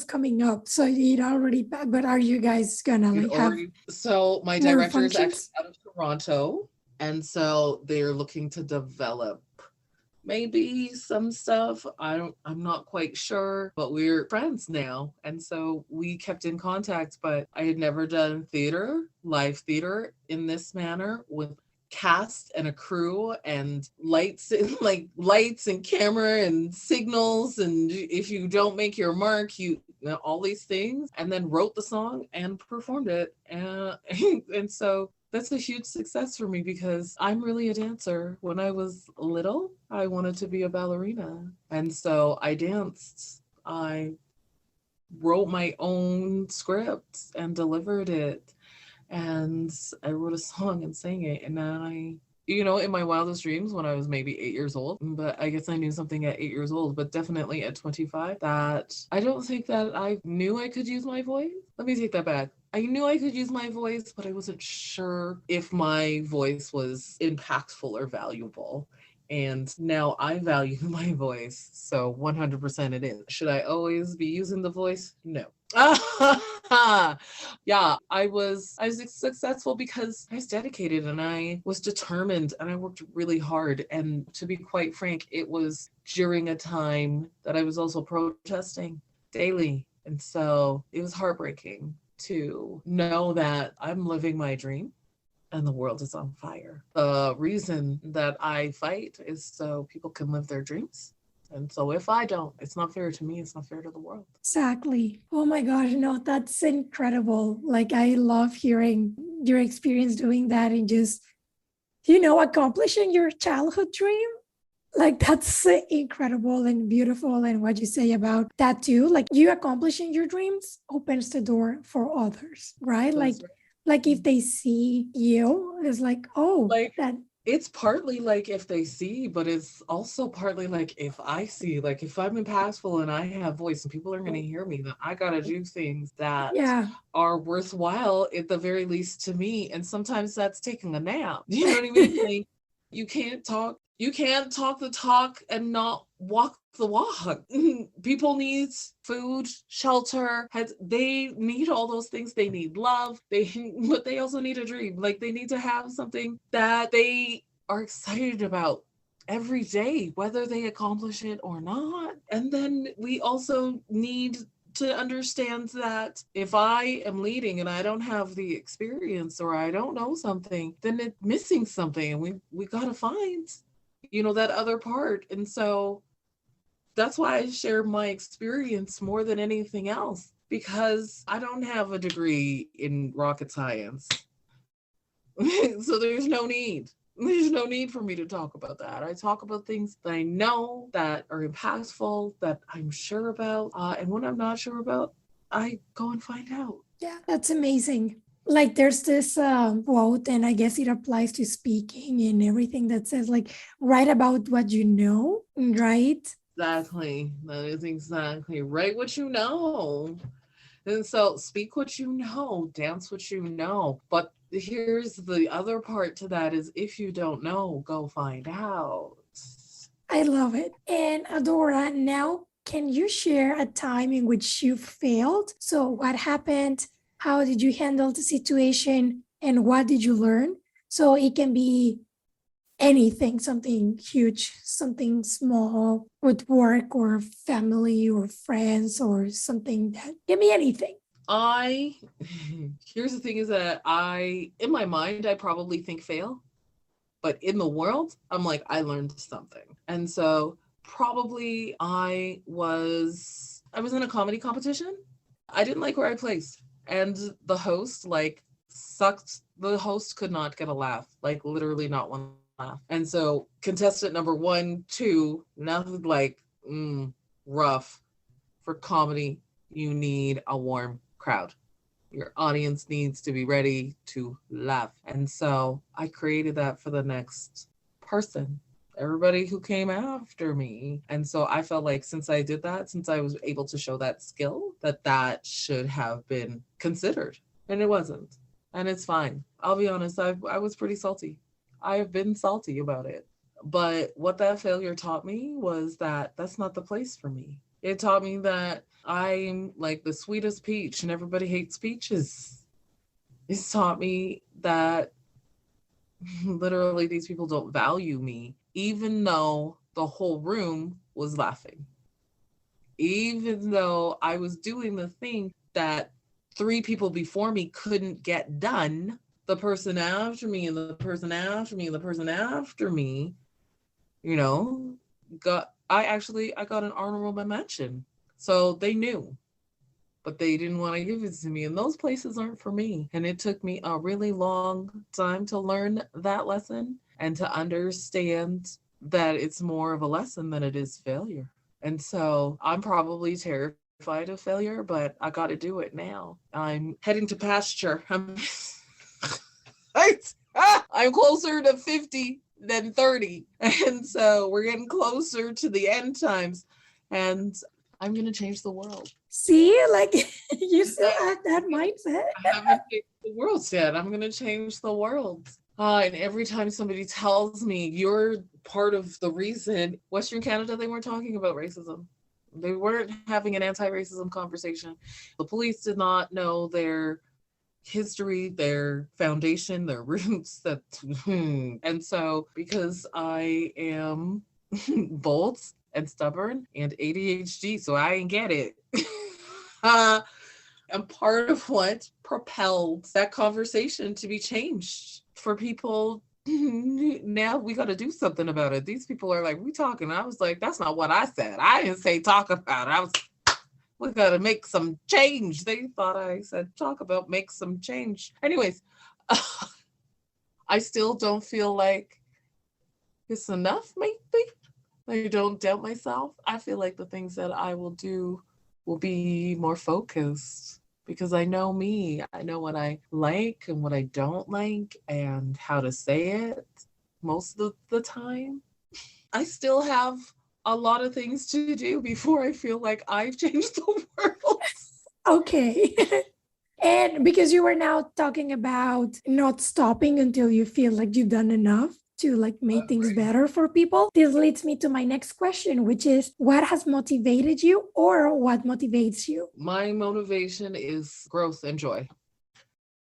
coming up. So it already, but are you guys gonna have? So my director is actually out of Toronto. And so they're looking to develop maybe some stuff. I'm not quite sure, but we're friends now. And so we kept in contact, but I had never done live theater in this manner with cast and a crew and lights and camera and signals. And if you don't make your mark, all these things, and then wrote the song and performed it. And so that's a huge success for me because I'm really a dancer. When I was little, I wanted to be a ballerina. And so I danced. I wrote my own script and delivered it. And I wrote a song and sang it. And then in my wildest dreams when I was maybe 8 years old, but I guess I knew something at 8 years old, but definitely at 25, that I don't think that I knew I could use my voice. Let me take that back. I knew I could use my voice, but I wasn't sure if my voice was impactful or valuable. And now I value my voice. So 100% it is. Should I always be using the voice? No. Yeah, I was successful because I was dedicated and I was determined and I worked really hard. And to be quite frank, it was during a time that I was also protesting daily. And so it was heartbreaking to know that I'm living my dream and the world is on fire. The reason that I fight is so people can live their dreams. And so if I don't, it's not fair to me, it's not fair to the world. Exactly. Oh my gosh, no, that's incredible. Like, I love hearing your experience doing that and just, accomplishing your childhood dream. Like, that's incredible and beautiful. And what you say about that too, like you accomplishing your dreams opens the door for others, right? Like if they see you, it's like, it's partly like if they see, but it's also partly like if I see, like if I'm impactful and I have voice and people are going to hear me, then I got to do things that are worthwhile at the very least to me. And sometimes that's taking a nap. You know what I mean? Like, you can't talk the talk and not walk the walk. People need food, shelter. They need all those things. They need love. But they also need a dream. Like, they need to have something that they are excited about. every day, whether they accomplish it or not. And then we also need to understand that if I am leading and I don't have the experience or I don't know something, then it's missing something, and we got to find, that other part. And so that's why I share my experience more than anything else, because I don't have a degree in rocket science. So there's no need. There's no need for me to talk about that. I talk about things that I know that are impactful, that I'm sure about. And when I'm not sure about, I go and find out. Yeah, that's amazing. Like there's this quote, and I guess it applies to speaking and everything, that says like, write about what you know, right? Exactly. That is exactly right. What you know. And so speak what you know, dance what you know. But here's the other part to that is, if you don't know, go find out. I love it. And Adora, now can you share a time in which you failed? So what happened? How did you handle the situation? And what did you learn? So it can be anything, something huge, something small, with work or family or friends, or something that can be anything. Here's the thing is that in my mind, I probably think fail, but in the world, I'm like, I learned something. And so probably I was in a comedy competition. I didn't like where I placed. And the host sucked. The host could not get a laugh, like literally not one laugh. And so contestant number 1, 2, nothing rough. For comedy, you need a warm crowd. Your audience needs to be ready to laugh. And so I created that for the next person, everybody who came after me. And so I felt like since I did that, since I was able to show that skill, that should have been considered. And it wasn't. And it's fine. I'll be honest, I was pretty salty. I have been salty about it. But what that failure taught me was that that's not the place for me. It taught me that I'm like the sweetest peach and everybody hates peaches. It's taught me that literally these people don't value me, even though the whole room was laughing. Even though I was doing the thing that 3 people before me couldn't get done, the person after me and the person after me and the person after me, I got an honorable mention. So they knew, but they didn't want to give it to me. And those places aren't for me. And it took me a really long time to learn that lesson and to understand that it's more of a lesson than it is failure. And so I'm probably terrified of failure, but I got to do it now. I'm heading to pasture. I'm closer to 50 than 30. And so we're getting closer to the end times. And I'm going to change the world. See, like you still have that mindset. I haven't changed the world yet. I'm going to change the world. And every time somebody tells me you're part of the reason, Western Canada, they weren't talking about racism. They weren't having an anti-racism conversation. The police did not know their history, their foundation, their roots. And so because I am bold and stubborn and ADHD, so I didn't get it. And part of what propelled that conversation to be changed for people. Now we got to do something about it. These people are like, we talking. I was like, that's not what I said. I didn't say talk about it. We got to make some change. They thought I said talk about make some change. Anyways, I still don't feel like it's enough, maybe. I don't doubt myself. I feel like the things that I will do will be more focused because I know me. I know what I like and what I don't like and how to say it most of the time. I still have a lot of things to do before I feel like I've changed the world. Okay. And because you were now talking about not stopping until you feel like you've done enough to like make things better for people, this leads me to my next question, which is what has motivated you or what motivates you? My motivation is growth and joy.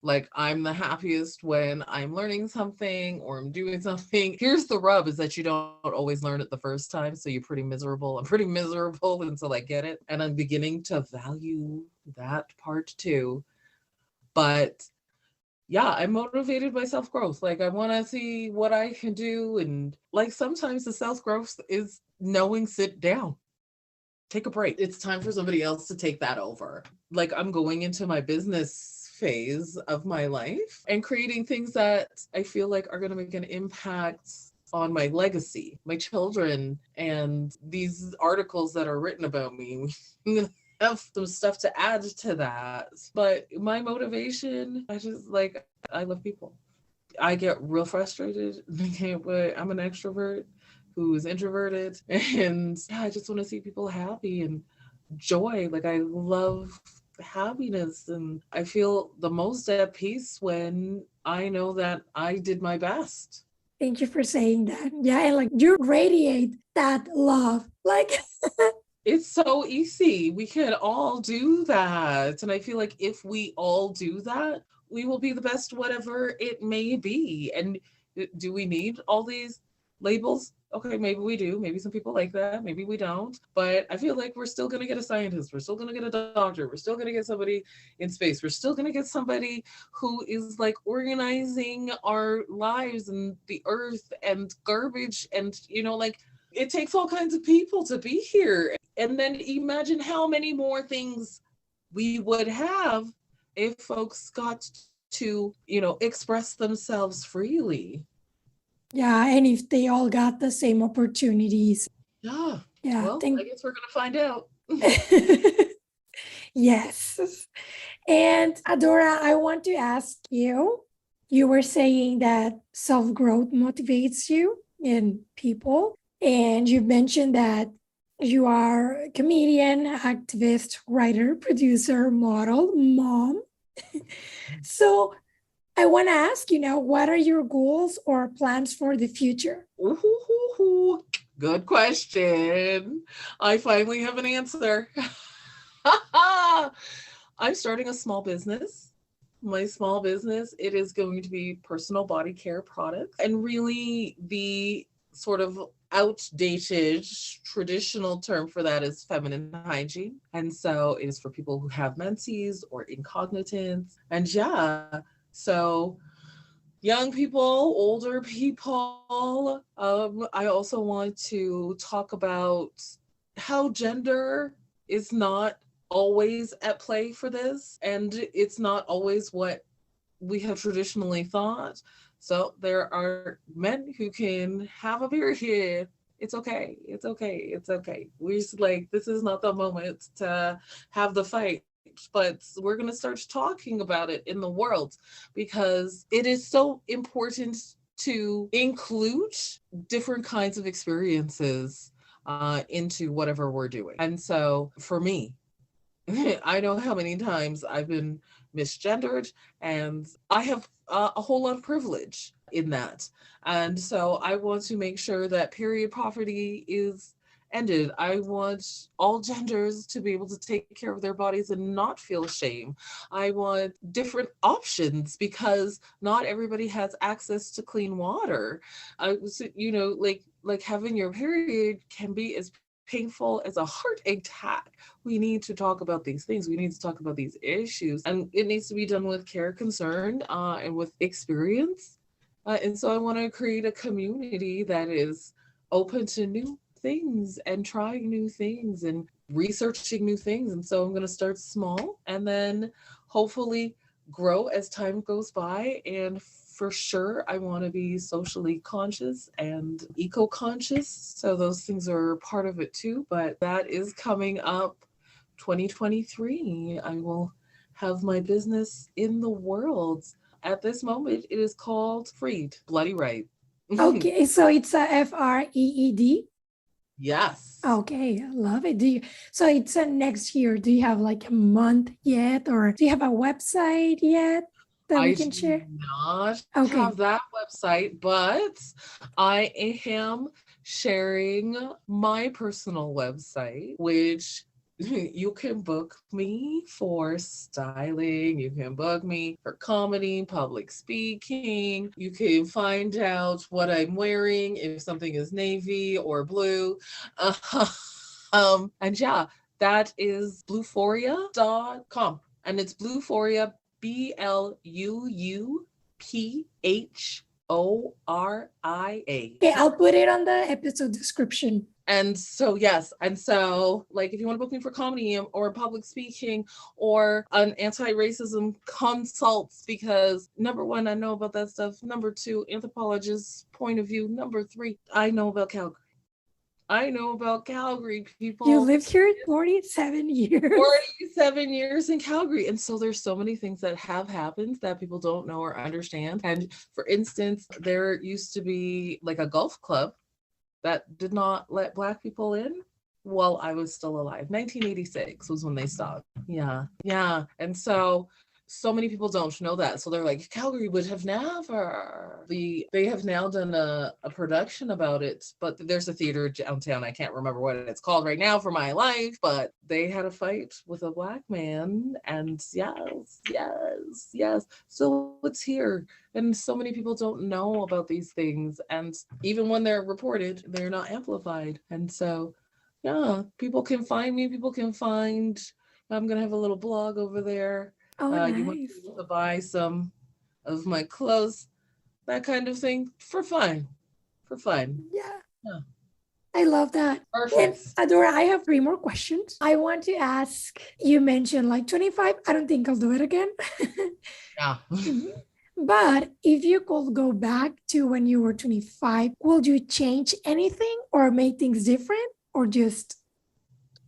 Like, I'm the happiest when I'm learning something or I'm doing something. Here's the rub, is that you don't always learn it the first time. So you're pretty miserable. I'm pretty miserable until I get it. And I'm beginning to value that part too. But yeah, I'm motivated by self growth. Like, I want to see what I can do. And like, sometimes the self growth is knowing, sit down, take a break. It's time for somebody else to take that over. Like, I'm going into my business phase of my life and creating things that I feel like are going to make an impact on my legacy, my children, and these articles that are written about me. Have some stuff to add to that. But my motivation, I love people. I get real frustrated. I'm an extrovert who's introverted, and yeah, I just want to see people happy and joy. Like, I love happiness, and I feel the most at peace when I know that I did my best. Thank you for saying that. Yeah, and like you radiate that love. Like it's so easy. We can all do that. And I feel like if we all do that, we will be the best, whatever it may be. And do we need all these labels? Okay, maybe we do. Maybe some people like that. Maybe we don't. But I feel like we're still going to get a scientist. We're still going to get a doctor. We're still going to get somebody in space. We're still going to get somebody who is like organizing our lives and the earth and garbage. And, like, it takes all kinds of people to be here. And then imagine how many more things we would have if folks got to, express themselves freely. yeah, and if they all got the same opportunities. Yeah. Yeah. Well, I guess we're going to find out. Yes. And Adora, I want to ask you, you were saying that self-growth motivates you in people. And you mentioned that you are a comedian, activist, writer, producer, model, mom. So I want to ask you now, what are your goals or plans for the future? Ooh, good question. I finally have an answer. I'm starting a small business. My small business, it is going to be personal body care products, and really the sort of outdated traditional term for that is feminine hygiene. And so it is for people who have menses or incognitants. And yeah, so young people, older people. I also want to talk about how gender is not always at play for this, and it's not always what we have traditionally thought. So there are men who can have a period. It's okay. It's okay. It's okay. We're just like, this is not the moment to have the fight, but we're going to start talking about it in the world, because it is so important to include different kinds of experiences into whatever we're doing. And so for me, I know how many times I've been misgendered, and I have a whole lot of privilege in that. And so I want to make sure that period poverty is ended. I want all genders to be able to take care of their bodies and not feel shame. I want different options, because not everybody has access to clean water. I was, like having your period can be as painful as a heart attack. We need to talk about these things. We need to talk about these issues, and it needs to be done with care, concern, and with experience. And so I want to create a community that is open to new things and trying new things and researching new things. And so I'm going to start small and then hopefully grow as time goes by. And for sure, I want to be socially conscious and eco-conscious. So those things are part of it too. But that is coming up 2023. I will have my business in the world. At this moment, it is called Freed, Bloody Right. Okay, so it's a FREED? Yes. Okay, I love it. So it's next year. Do you have like a month yet, or do you have a website yet that we can share? I do not have that website, but I am sharing my personal website, which You can book me for styling. You can book me for comedy, public speaking. You can find out what I'm wearing, if something is navy or blue. And yeah, that is bluephoria.com. And it's Bluephoria, BLUUPHORIA. Okay, I'll put it on the episode description. And so, yes. And so, like, if you want to book me for comedy or public speaking or an anti-racism consults, because number one, I know about that stuff. Number two, anthropologist's point of view. Number three, I know about Calgary. I know about Calgary, people. You lived here 47 years. 47 years in Calgary. And so there's so many things that have happened that people don't know or understand. And for instance, there used to be like a golf club that did not let Black people in while I was still alive. 1986 was when they stopped. Yeah. And so many people don't know that. So they're like, Calgary would have never. They have now done a production about it, but there's a theater downtown. I can't remember what it's called right now for my life, but they had a fight with a Black man. And yes. So it's here. And so many people don't know about these things. And even when they're reported, they're not amplified. And so, yeah, people can find me. People can find, I'm going to have a little blog over there. Oh, nice. You might be able to buy some of my clothes, that kind of thing, for fun. Yeah. I love that. Perfect. And Adora, I have 3 more questions. I want to ask, you mentioned like 25. I don't think I'll do it again. Yeah. But if you could go back to when you were 25, would you change anything or make things different, or just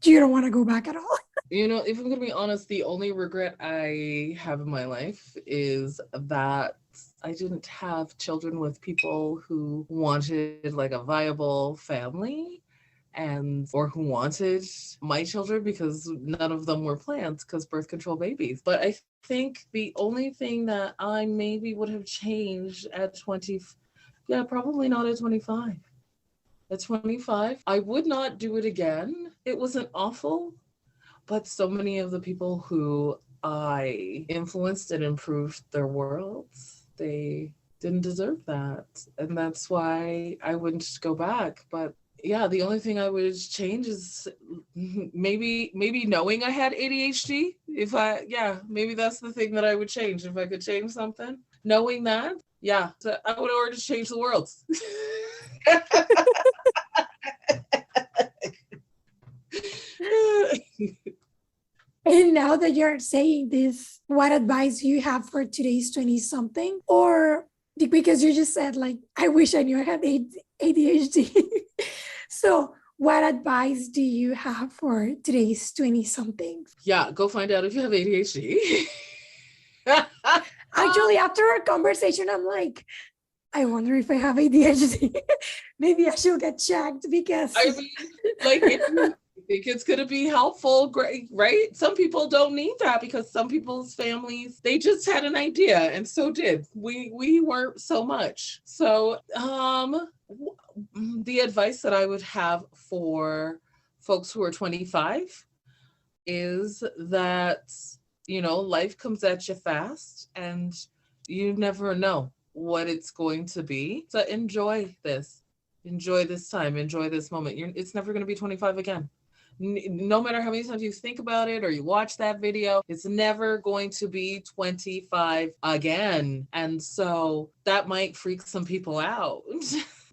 you don't want to go back at all? You know, if I'm going to be honest, the only regret I have in my life is that I didn't have children with people who wanted like a viable family or who wanted my children, because none of them were planned because birth control babies. But I think the only thing that I maybe would have changed at 20, probably not at 25. At 25, I would not do it again. It wasn't awful, but so many of the people who I influenced and improved their worlds, they didn't deserve that. And that's why I wouldn't go back. But yeah, the only thing I would change is maybe knowing I had ADHD. Maybe that's the thing that I would change. If I could change something, knowing that, so I would already change the world. And now that you're saying this, what advice do you have for today's 20-something? Or because you just said, like, I wish I knew I had ADHD. So what advice do you have for today's 20-somethings? Yeah, go find out if you have ADHD. Actually, after our conversation, I'm like, I wonder if I have ADHD. Maybe I should get checked, because I mean, like, if you think it's going to be helpful, great, right? Some people don't need that, because some people's families, they just had an idea, and so did we weren't so much. So the advice that I would have for folks who are 25 is that, life comes at you fast, and you never know what it's going to be. So enjoy this time, enjoy this moment. It's never going to be 25 again. No matter how many times you think about it or you watch that video, it's never going to be 25 again. And so that might freak some people out.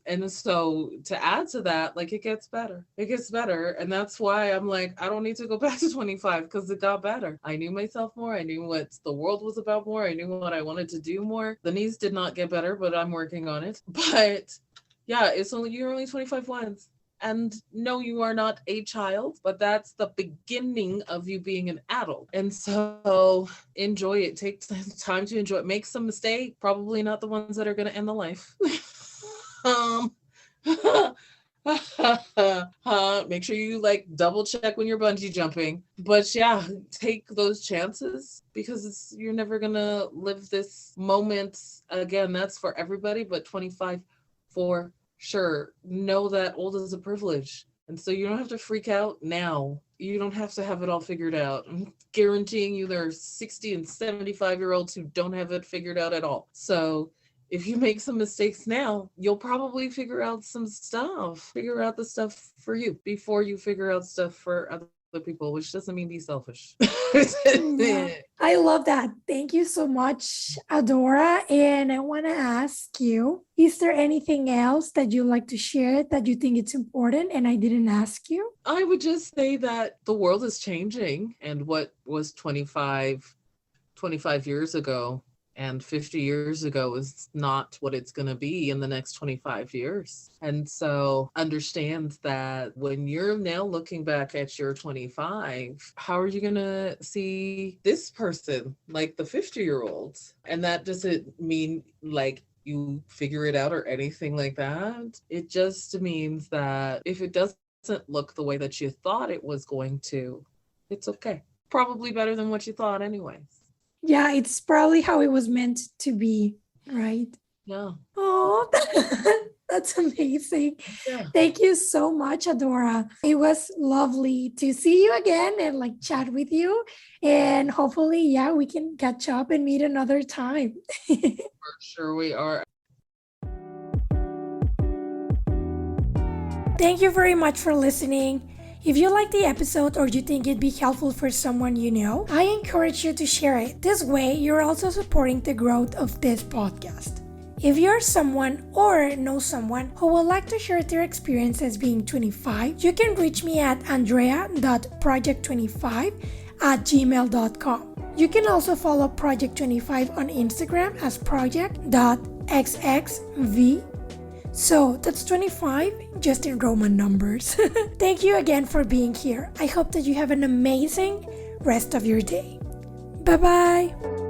And so to add to that, like, it gets better. And that's why I'm like, I don't need to go back to 25, because it got better. I knew myself more. I knew what the world was about more. I knew what I wanted to do more. The knees did not get better, but I'm working on it. But yeah, you're only 25 once. And no, you are not a child, but that's the beginning of you being an adult. And so enjoy it. Take time to enjoy it. Make some mistakes, probably not the ones that are going to end the life. Make sure you double check when you're bungee jumping. But yeah, take those chances, because you're never gonna live this moment again. That's for everybody, but 25 for sure. Know that old is a privilege. And so you don't have to freak out now. You don't have to have it all figured out. I'm guaranteeing you there are 60 and 75-year-olds who don't have it figured out at all. So if you make some mistakes now, you'll probably figure out some stuff. Figure out the stuff for you before you figure out stuff for other people, which doesn't mean be selfish. Yeah, I love that. Thank you so much, Adora. And I want to ask you, is there anything else that you'd like to share that you think it's important and I didn't ask you? I would just say that the world is changing, and what was 25 years ago and 50 years ago is not what it's going to be in the next 25 years. And so understand that when you're now looking back at your 25, how are you going to see this person like the 50-year-old? And that doesn't mean like you figure it out or anything like that. It just means that if it doesn't look the way that you thought it was going to, it's okay. Probably better than what you thought anyways. Yeah, it's probably how it was meant to be, right? Yeah. Oh, that's amazing. Yeah. Thank you so much, Adora. It was lovely to see you again and like chat with you. And hopefully, yeah, we can catch up and meet another time. For sure we are. Thank you very much for listening. If you like the episode or you think it'd be helpful for someone you know, I encourage you to share it. This way, you're also supporting the growth of this podcast. If you're someone or know someone who would like to share their experiences being 25, you can reach me at andrea.project25@gmail.com. You can also follow Project 25 on Instagram as project.xxv. So that's 25 just in Roman numbers. Thank you again for being here. I hope that you have an amazing rest of your day. Bye-bye.